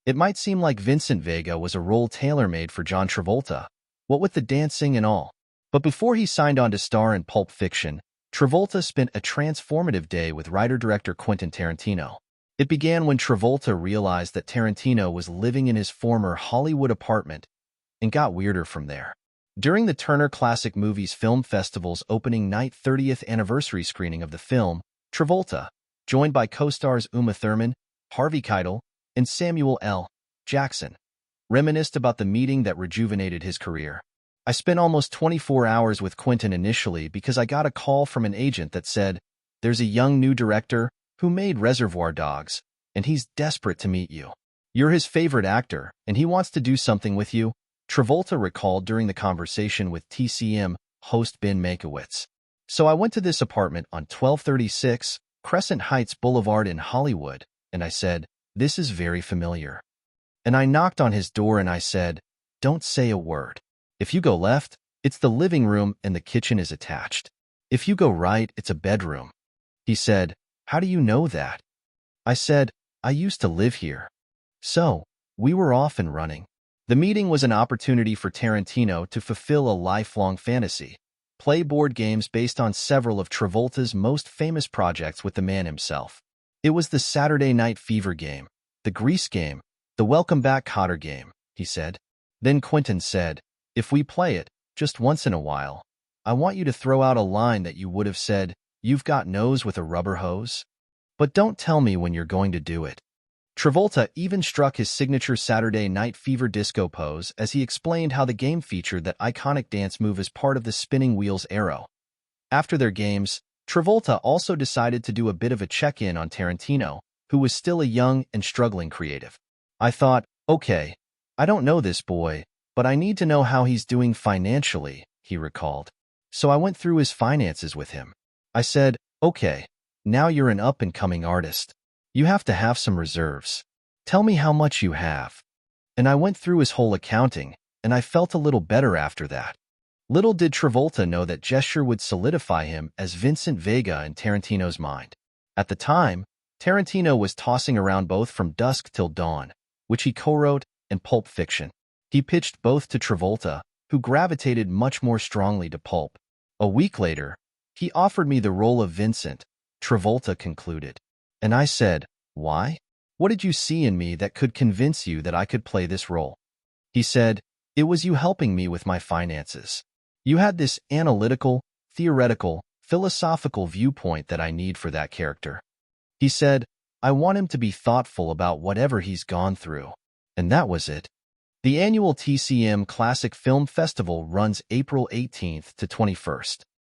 It might seem like Vincent Vega was a role tailor-made for John Travolta, what with the dancing and all. But before he signed on to star in Pulp Fiction, Travolta spent a transformative day with writer-director Quentin Tarantino. It began when Travolta realized that Tarantino was living in his former Hollywood apartment and got weirder from there. During the Turner Classic Movies Film Festival's opening night 30th anniversary screening of the film, Travolta, joined by co-stars Uma Thurman, Harvey Keitel, and Samuel L. Jackson, reminisced about the meeting that rejuvenated his career. I spent almost 24 hours with Quentin initially because I got a call from an agent that said, "There's a young new director who made Reservoir Dogs, and he's desperate to meet you. You're his favorite actor, and he wants to do something with you," Travolta recalled during the conversation with TCM host Ben Mankiewicz. "So I went to this apartment on 1236 Crescent Heights Boulevard in Hollywood, and I said, 'This is very familiar.' And I knocked on his door and I said, 'Don't say a word. If you go left, it's the living room and the kitchen is attached. If you go right, it's a bedroom.' He said, 'How do you know that?' I said, 'I used to live here.' So, we were off and running." The meeting was an opportunity for Tarantino to fulfill a lifelong fantasy, play board games based on several of Travolta's most famous projects with the man himself. It was the Saturday Night Fever game, the Grease game, the Welcome Back Kotter game, he said. Then Quentin said, "If we play it, just once in a while, I want you to throw out a line that you would have said, 'You've got nose with a rubber hose.' But don't tell me when you're going to do it." Travolta even struck his signature Saturday Night Fever disco pose as he explained how the game featured that iconic dance move as part of the spinning wheels arrow. After their games, Travolta also decided to do a bit of a check-in on Tarantino, who was still a young and struggling creative. "I thought, okay, I don't know this boy, but I need to know how he's doing financially," he recalled. "So I went through his finances with him. I said, okay, now you're an up-and-coming artist. You have to have some reserves. Tell me how much you have." And I went through his whole accounting, and I felt a little better after that. Little did Travolta know that gesture would solidify him as Vincent Vega in Tarantino's mind. At the time, Tarantino was tossing around both From Dusk Till Dawn, which he co-wrote, and Pulp Fiction. He pitched both to Travolta, who gravitated much more strongly to Pulp. A week later, he offered me the role of Vincent, Travolta concluded. And I said, "Why? What did you see in me that could convince you that I could play this role?" He said, "It was you helping me with my finances. You had this analytical, theoretical, philosophical viewpoint that I need for that character." He said, "I want him to be thoughtful about whatever he's gone through." And that was it. The annual TCM Classic Film Festival runs April 18th to 21st.